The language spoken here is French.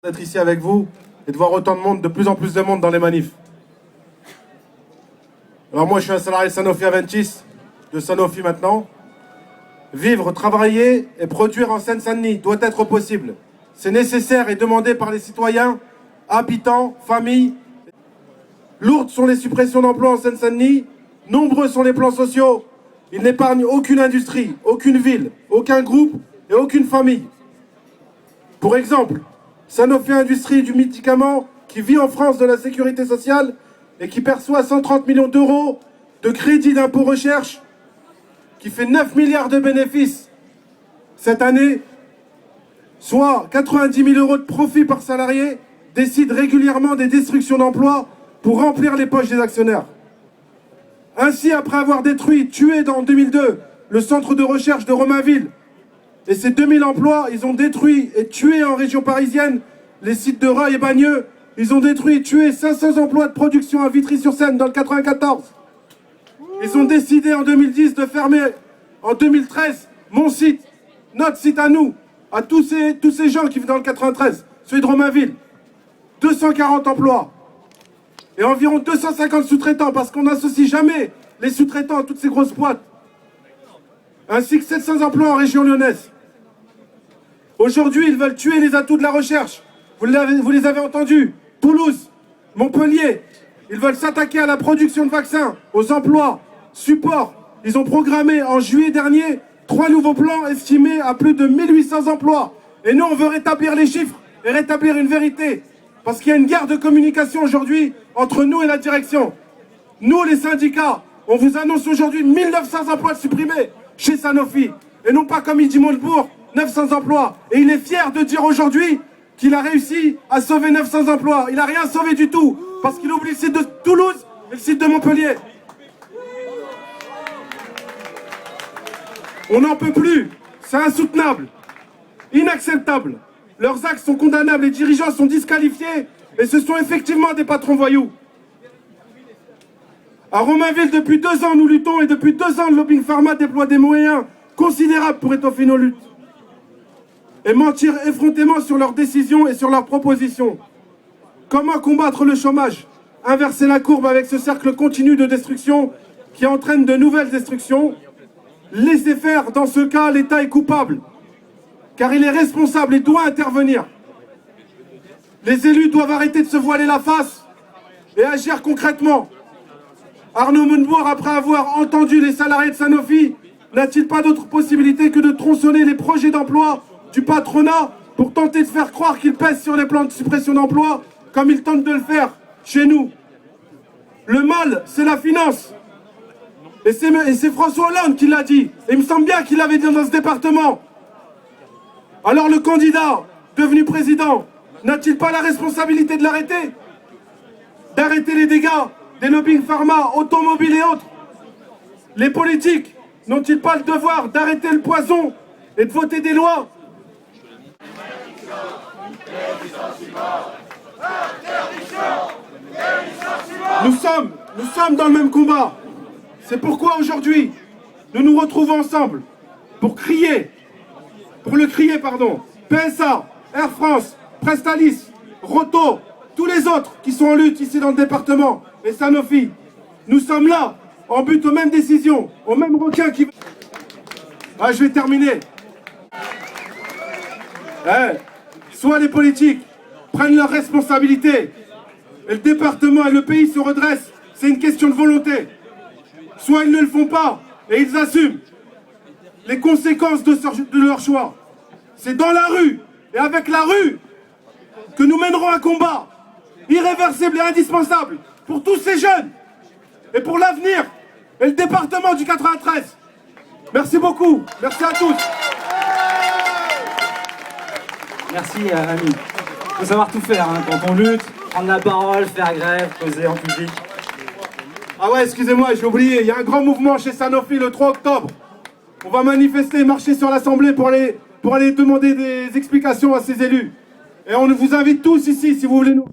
D'être ici avec vous et de voir autant de monde, de plus en plus de monde dans les manifs. Alors moi je suis un salarié Sanofi Aventis, de Sanofi maintenant. Vivre, travailler et produire en Seine-Saint-Denis doit être possible. C'est nécessaire et demandé par les citoyens, habitants, familles. Lourdes sont les suppressions d'emplois en Seine-Saint-Denis, nombreux sont les plans sociaux. Ils n'épargnent aucune industrie, aucune ville, aucun groupe et aucune famille. Pour exemple, Sanofi Industrie du médicament qui vit en France de la sécurité sociale et qui perçoit 130 millions d'euros de crédit d'impôt recherche, qui fait 9 milliards de bénéfices cette année, soit 90 000 euros de profit par salarié, décide régulièrement des destructions d'emplois pour remplir les poches des actionnaires. Ainsi, après avoir détruit, tué en 2002 le centre de recherche de Romainville, et ces 2000 emplois, ils ont détruit et tué en région parisienne les sites de Reuil et Bagneux. Ils ont détruit et tué 500 emplois de production à Vitry-sur-Seine dans le 94. Ils ont décidé en 2010 de fermer, en 2013, mon site, notre site à nous, à tous ces gens qui vivent dans le 93, celui de Romainville. 240 emplois et environ 250 sous-traitants, parce qu'on n'associe jamais les sous-traitants à toutes ces grosses boîtes. Ainsi que 700 emplois en région lyonnaise. Aujourd'hui, ils veulent tuer les atouts de la recherche. Vous les avez entendus. Toulouse, Montpellier. Ils veulent s'attaquer à la production de vaccins, aux emplois, supports. Ils ont programmé en juillet dernier 3 nouveaux plans estimés à plus de 1800 emplois. Et nous, on veut rétablir les chiffres et rétablir une vérité. Parce qu'il y a une guerre de communication aujourd'hui entre nous et la direction. Nous, les syndicats, on vous annonce aujourd'hui 1900 emplois supprimés chez Sanofi. Et non pas comme il dit Montebourg, 900 emplois. Et il est fier de dire aujourd'hui qu'il a réussi à sauver 900 emplois. Il n'a rien sauvé du tout, parce qu'il oublie le site de Toulouse et le site de Montpellier. On n'en peut plus. C'est insoutenable. Inacceptable. Leurs actes sont condamnables, les dirigeants sont disqualifiés, et ce sont effectivement des patrons voyous. À Romainville, depuis 2 ans, nous luttons, et depuis 2 ans, le lobbying pharma déploie des moyens considérables pour étoffer nos luttes et mentir effrontément sur leurs décisions et sur leurs propositions. Comment combattre le chômage? Inverser la courbe avec ce cercle continu de destruction qui entraîne de nouvelles destructions. Laissez faire, dans ce cas, l'État est coupable, car il est responsable et doit intervenir. Les élus doivent arrêter de se voiler la face et agir concrètement. Arnaud Montebourg, après avoir entendu les salariés de Sanofi, n'a-t-il pas d'autre possibilité que de tronçonner les projets d'emploi du patronat pour tenter de faire croire qu'il pèse sur les plans de suppression d'emplois, comme il tente de le faire chez nous? Le mal, c'est la finance. Et c'est François Hollande qui l'a dit. Et il me semble bien qu'il l'avait dit dans ce département. Alors le candidat, devenu président, n'a-t-il pas la responsabilité de l'arrêter? D'arrêter les dégâts des lobbying pharma, automobiles et autres? Les politiques n'ont-ils pas le devoir d'arrêter le poison et de voter des lois? Nous sommes dans le même combat. C'est pourquoi aujourd'hui, nous nous retrouvons ensemble pour le crier, PSA, Air France, Prestalis, Roto, tous les autres qui sont en lutte ici dans le département, et Sanofi. Nous sommes là, en but aux mêmes décisions, aux mêmes requins qui... Ah, je vais terminer. Soit les politiques prennent leurs responsabilités, et le département et le pays se redressent, c'est une question de volonté. Soit ils ne le font pas, et ils assument les conséquences de leur choix. C'est dans la rue, et avec la rue, que nous mènerons un combat irréversible et indispensable pour tous ces jeunes, et pour l'avenir, et le département du 93. Merci beaucoup, merci à tous. Merci Ami. Il faut savoir tout faire quand on lutte, prendre la parole, faire grève, causer en public. Ah ouais, excusez-moi, j'ai oublié, il y a un grand mouvement chez Sanofi le 3 octobre. On va manifester, marcher sur l'Assemblée pour aller demander des explications à ces élus. Et on vous invite tous ici, si vous voulez nous...